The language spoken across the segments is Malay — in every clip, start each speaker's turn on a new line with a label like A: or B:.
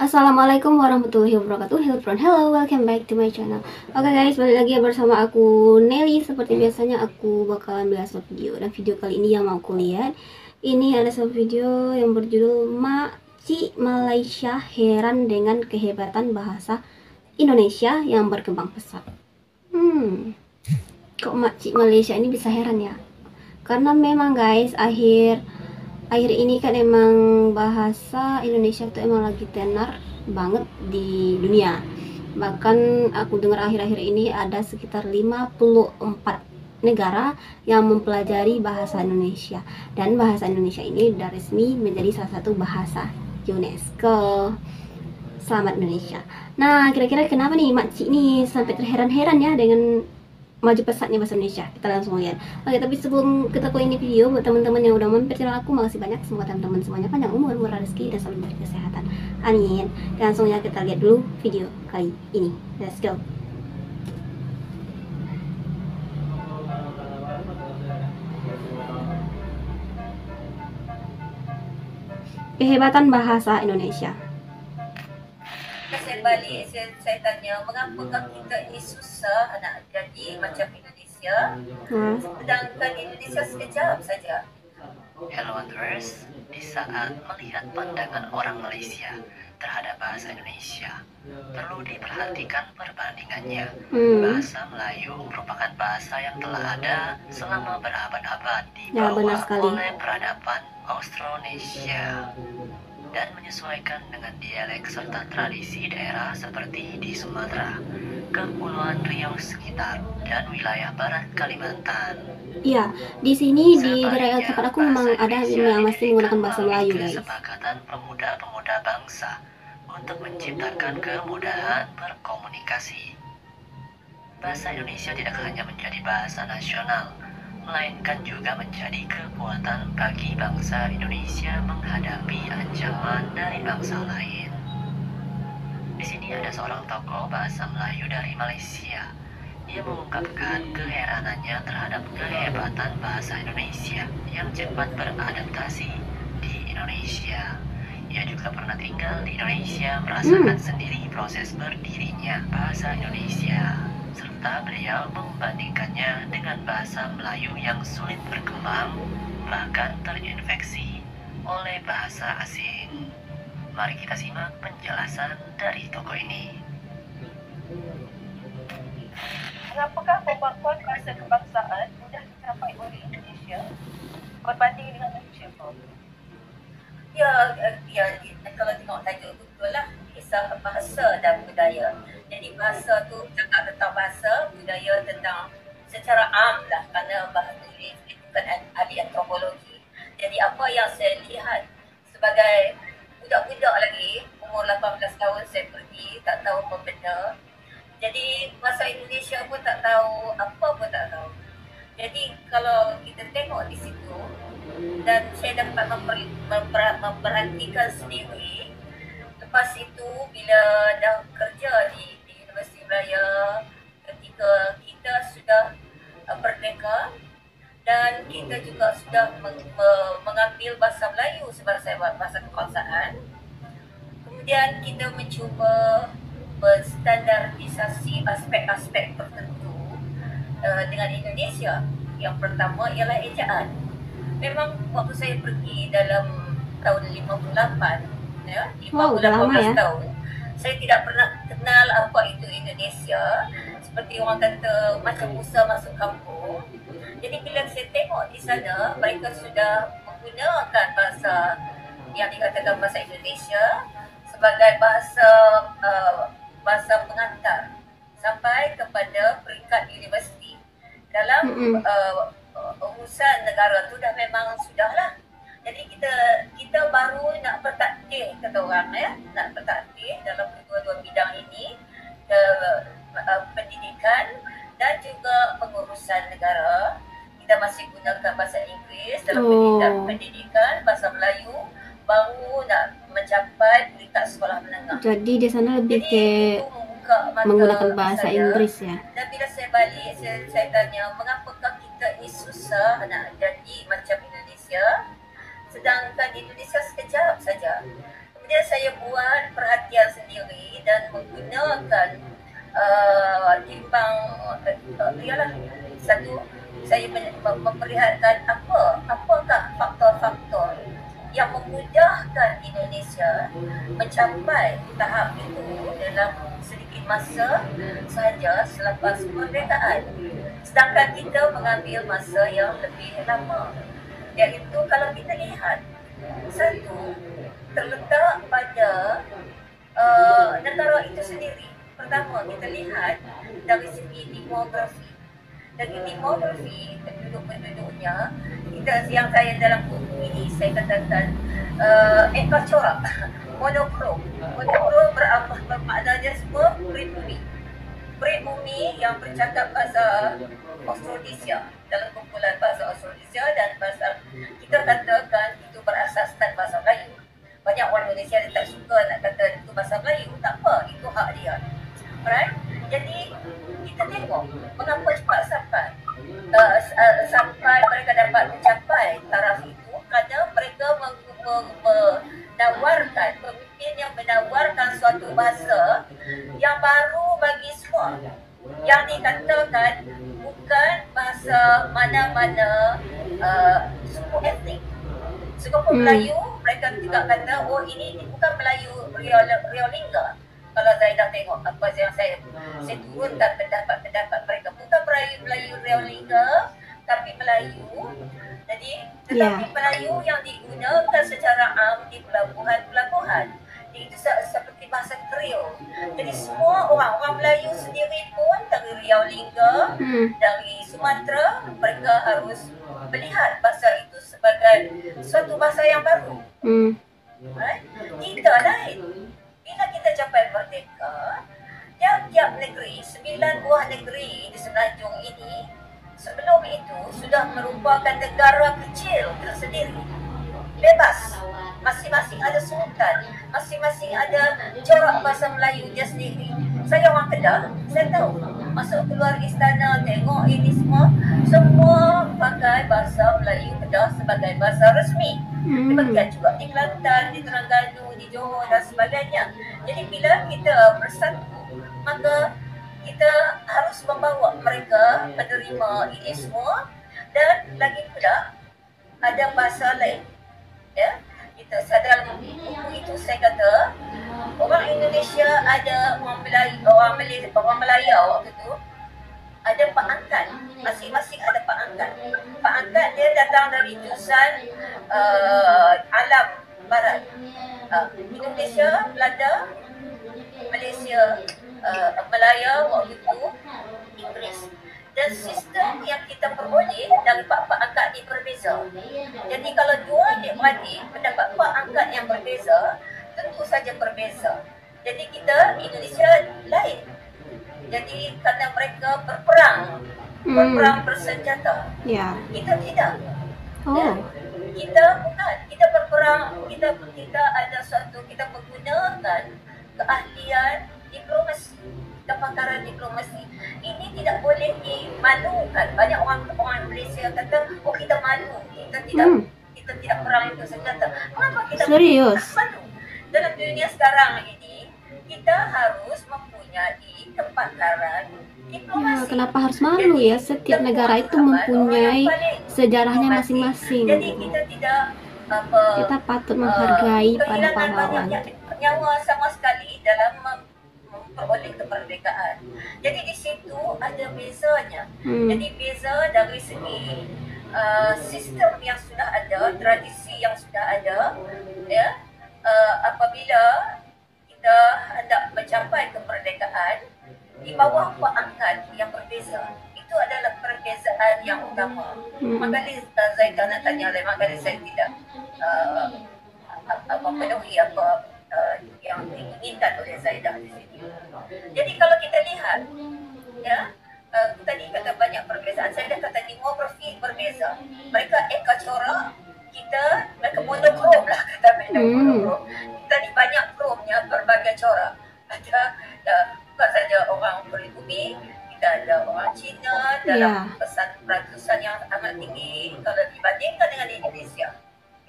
A: Assalamualaikum warahmatullahi wabarakatuh. Hello, welcome back to my channel. Oke guys, balik lagi bersama aku Nelly. Seperti biasanya aku bakalan bahas suatu video. Dan video kali ini yang mau kulihat, ini ada sebuah video yang berjudul Makcik Malaysia heran dengan kehebatan bahasa Indonesia yang berkembang pesat. Kok Makcik Malaysia ini bisa heran ya? Karena memang guys, akhir ini kan emang bahasa Indonesia itu emang lagi tenar banget di dunia. Bahkan aku dengar akhir-akhir ini ada sekitar 54 negara yang mempelajari bahasa Indonesia, dan bahasa Indonesia ini sudah resmi menjadi salah satu bahasa UNESCO. Selamat Indonesia. Nah, kira-kira kenapa nih makcik nih sampai terheran-heran ya dengan maju pesatnya bahasa Indonesia? Kita langsung lihat. Oke, tapi sebelum kita play ini video, buat teman-teman yang udah mampir channel aku, makasih banyak. Semoga teman-teman semuanya panjang umur, murah rezeki, dan selalu diberi kesehatan. Amin. Dan langsung ya kita lihat dulu video kali ini. Let's go. Kehebatan bahasa Indonesia.
B: Saya balik, saya tanya, mengapakah kita ini susah nak jadi macam Indonesia, sedangkan Indonesia sekejap saja.
C: Hello Wanderers, di saat melihat pandangan orang Malaysia terhadap bahasa Indonesia, perlu diperhatikan perbandingannya. Bahasa Melayu merupakan bahasa yang telah ada selama berabad-abad dibawa oleh peradaban Austronesia dan menyesuaikan dengan dialek serta tradisi daerah seperti di Sumatera, Kepulauan Riau sekitar, dan wilayah barat Kalimantan.
A: Iya, di sini di daerah tempat aku memang ada yang masih menggunakan bahasa Melayu, guys.
C: Kesepakatan pemuda-pemuda bangsa untuk menciptakan kemudahan berkomunikasi. Bahasa Indonesia tidak hanya menjadi bahasa nasional, melainkan juga menjadi kekuatan bagi bangsa Indonesia menghadapi ancaman dari bangsa lain. Di sini ada seorang tokoh bahasa Melayu dari Malaysia. Ia mengungkapkan keheranannya terhadap kehebatan bahasa Indonesia yang cepat beradaptasi di Indonesia. Ia juga pernah tinggal di Indonesia, merasakan sendiri proses berdirinya bahasa Indonesia, serta beliau membandingkannya dengan bahasa Melayu yang sulit berkembang, bahkan terinfeksi oleh bahasa asing. Mari kita simak penjelasan dari tokoh ini.
B: Mengapakah pembangunan bahasa kebangsaan mudah dicapai oleh Indonesia berbanding dengan Malaysia? Ya, kalau tengok tajuk tu betul lah, kisah bahasa dan budaya. Jadi bahasa tu cakap tentang bahasa, budaya tentang secara am lah, kerana bahasa tulis itu bukan ahli antropologi. Jadi apa yang saya lihat sebagai budak-budak lagi, umur 18 tahun saya pergi, tak tahu apa benda. Jadi bahasa Indonesia pun tak tahu, apa pun tak tahu. Jadi kalau kita tengok di situ, dan saya dapat memperhatikan sendiri, lepas itu bila dah kerja di Universiti Malaya, ketika kita sudah merdeka dan kita juga sudah mengambil bahasa Melayu sebagai bahasa kebangsaan, kemudian kita mencuba berstandardisasi aspek-aspek tertentu dengan Indonesia. Yang pertama ialah ejaan. Memang waktu saya pergi dalam tahun 58, ya, 18 tahun, saya tidak pernah kenal apa itu Indonesia. Seperti orang kata macam Musa masuk kampung. Jadi bila saya tengok di sana, mereka sudah menggunakan bahasa yang dikatakan bahasa Indonesia sebagai bahasa pengantar sampai kepada peringkat universiti. Dalam urusan negara tu dah memang sudahlah. Jadi kita baru nak bertakdir, kata orang, ya, nak bertakdir dalam kedua-dua bidang ini, pendidikan dan juga pengurusan negara. Kita masih gunakan bahasa Inggeris dalam pendidikan, bahasa Melayu baru nak mencapai peringkat sekolah menengah.
A: Jadi di sana lebih ke menggunakan bahasa Inggris ya.
B: Dan bila saya balik, saya tanya, mengapakah kita ini susah nak jadi macam Indonesia, sedangkan Indonesia sekejap saja. Kemudian saya buat perhatian dan menggunakan timbang ialah satu, saya memperlihatkan apakah faktor-faktor yang memudahkan Indonesia mencapai tahap itu dalam sedikit masa sahaja selepas kemerdekaan. Sedangkan kita mengambil masa yang lebih lama. Iaitu kalau kita lihat, satu, terletak pada negara itu sendiri. Pertama, kita lihat dari segi demografi. Dari demografi penduduk-penduduknya, yang saya dalam buku ini saya katakan ekor corak, monokrom. Monokrom bermaknanya semua pribumi. Pribumi yang bercakap bahasa Austronesia, dalam kumpulan bahasa Austronesia, dan bahasa kita katakan itu berasaskan bahasa Melayu. Banyak orang Indonesia yang tak suka nak kata itu bahasa Melayu, tak apa, itu hak dia. Alright? Jadi kita tengok mengapa cepat sampai mereka dapat mencapai taraf itu, kerana mereka menawarkan, pemimpin yang menawarkan suatu bahasa yang baru bagi semua, yang dikatakan bukan bahasa mana-mana suku etnik. Suku Melayu, mereka juga kata, oh ini bukan Melayu Realingga. Kalau saya dah tengok apa yang saya turunkan pendapat mereka, bukan Melayu Realingga, tapi Melayu. Jadi tetapi Melayu yang digunakan secara am di pelabuhan-pelabuhan. Itu seperti bahasa Kriol. Jadi semua orang Melayu sendiri pun dari Realingga, dari Sumatera, mereka harus melihat bahasa itu sebagai suatu bahasa yang baru. Kita lain. Bila kita capai merdeka, tiap-tiap negeri, 9 buah negeri di Semenanjung ini, sebelum itu sudah merupakan negara kecil tersendiri. Bebas. Masing-masing ada sultan, masing-masing ada corak bahasa Melayu dia sendiri. Saya orang Kedah, saya tahu. Masuk keluar istana, tengok ini semua pakai bahasa Melayu Kedah sebagai bahasa resmi. Demikian juga di Kelantan, di Terengganu, di Johor dan sebagainya. Jadi bila kita bersatu, maka kita harus membawa mereka menerima ini semua. Dan lagi pula ada bahasa lain. Ya, kita dalam buku itu saya kata orang Indonesia ada orang Melayu waktu itu ada pak angkat, masing-masing ada pak angkat. Pak angkat dia datang dari jurusan alam barat, Indonesia, Belanda, Malaysia, Malaya waktu itu, Inggeris. Dan sistem yang kita peroleh dari pak angkat ini berbeza. Jadi kalau dua adik-beradik mendapat pak angkat yang berbeza, tentu saja berbeza. Jadi kita Indonesia lain. Jadi kerana mereka berperang bersenjata. Kita tidak. Kita bukan. Kita berperang. Kita ada suatu, kita menggunakan keahlian diplomasi, kepakaran diplomasi. Ini tidak boleh dimalukan. Banyak orang Malaysia kata, oh kita malu, kita tidak perang itu senjata. Mengapa kita malu? Dalam dunia sekarang ini, kita harus mempunyai kepakaran diplomasi.
A: Kenapa harus malu ya? Setiap negara itu mempunyai sejarahnya masing-masing.
B: Jadi kita tidak
A: kita patut menghargai para pahlawan.
B: Nyawa sama sekali dalam memperoleh kemerdekaan. Jadi di situ ada bezanya. Jadi beza dari segi sistem yang sudah ada, tradisi yang sudah ada, ya. Apabila kita hendak mencapai kemerdekaan di bawah pak angkat yang berbeza, itu adalah perbezaan yang utama. Makanya Zaidah nak tanya lain, makanya saya tidak memenuhi apa yang diinginkan oleh Zaidah di sini. Jadi kalau kita lihat, ya, tadi kata banyak perbezaan. Saya dah kata demografi berbeza. Mereka ekor corak, mereka monokrom lah, kata monokrom. Kita ni banyak kromnya, berbagai corak. Ada bukan saja orang pribumi, kita ada orang Cina dalam peratusan yang amat tinggi kalau dibandingkan dengan Indonesia.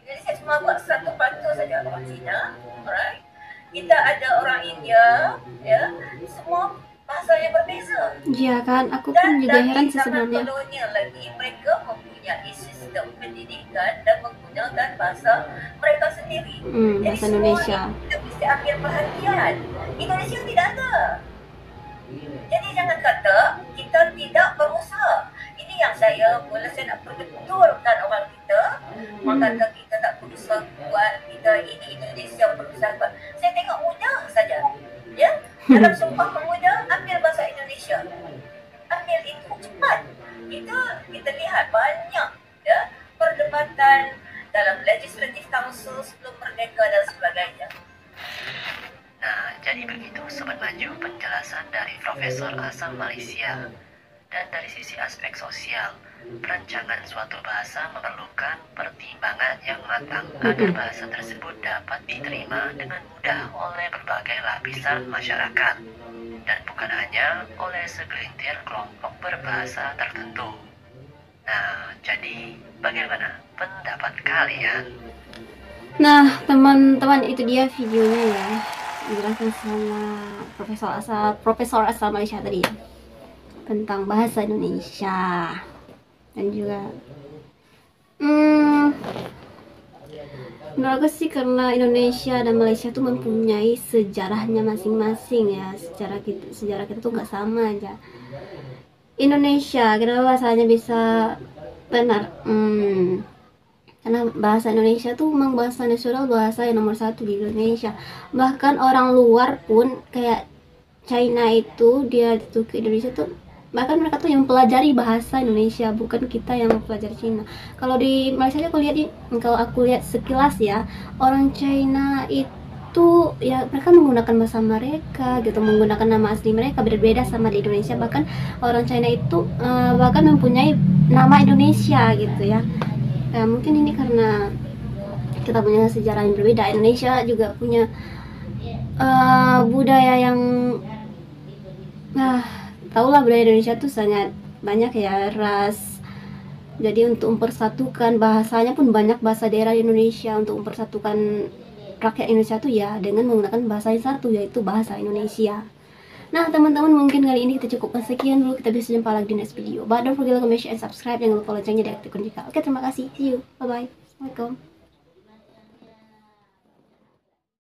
B: Indonesia cuma buat 1% saja orang Cina, alright. Kita ada orang India, ya, semua bahasanya berbeza.
A: Iya kan, aku pun
B: Dan
A: juga
B: dari
A: heran sih
B: zaman
A: sebenarnya.
B: kolonial lagi, mereka mempunyai sistem pendidikan dan menggunakan bahasa mereka sendiri. Jadi
A: Bahasa
B: semua
A: Indonesia.
B: ini kita mesti ambil perhatian. Indonesia tidak ada. Jadi jangan kata kita tidak berusaha. Ini yang saya nak betulkan orang kita. Orang kata kita tak berusaha buat, kita ini Indonesia berusaha buat. Saya tengok mudah saja. Ya, dalam Sumpah Pemuda ambil bahasa Indonesia. Ambil itu cepat. Kita lihat banyak, ya, perdebatan dalam Legislative Council sebelum merdeka dan sebagainya.
C: Nah, jadi begitu Sobat Maju penjelasan dari Profesor asal Malaysia. Dan dari sisi aspek sosial, perancangan suatu bahasa memerlukan pertimbangan yang matang agar bahasa tersebut dapat diterima dengan mudah oleh berbagai lapisan masyarakat dan bukan hanya oleh segelintir kelompok berbahasa tertentu. Nah, jadi bagaimana pendapat kalian?
A: Nah, teman-teman, itu dia videonya ya, dijelaskan sama Profesor asal Malaysia tadi ya, tentang bahasa Indonesia. Dan juga menurut aku sih karena Indonesia dan Malaysia tuh mempunyai sejarahnya masing-masing ya. Sejarah kita tuh nggak sama aja. Indonesia, kenapa bahasanya bisa benar? Karena bahasa Indonesia tuh memang bahasa nasional, bahasa yang nomor 1 di Indonesia. Bahkan orang luar pun kayak China itu, dia tuh ke Indonesia tuh, bahkan mereka tuh yang mempelajari bahasa Indonesia, bukan kita yang mempelajari Cina. Kalau di Malaysia kalau aku lihat sekilas ya, orang China itu ya mereka menggunakan bahasa mereka gitu, menggunakan nama asli mereka, beda-beda sama di Indonesia. Bahkan orang China itu bahkan mempunyai nama Indonesia gitu ya. Mungkin ini karena kita punya sejarah yang berbeda. Indonesia juga punya budaya yang tahulah, budaya Indonesia tuh sangat banyak ya, ras. Jadi untuk mempersatukan bahasanya pun banyak bahasa daerah di Indonesia. Untuk mempersatukan rakyat Indonesia tuh ya dengan menggunakan bahasa yang satu, yaitu bahasa Indonesia. Nah teman-teman, mungkin kali ini kita cukupkan sekian dulu. Kita bisa jumpa lagi di next video. But don't forget to comment, share, and subscribe. Jangan lupa loncengnya diaktifkan juga. Oke, terima kasih. See you. Bye bye. Assalamualaikum.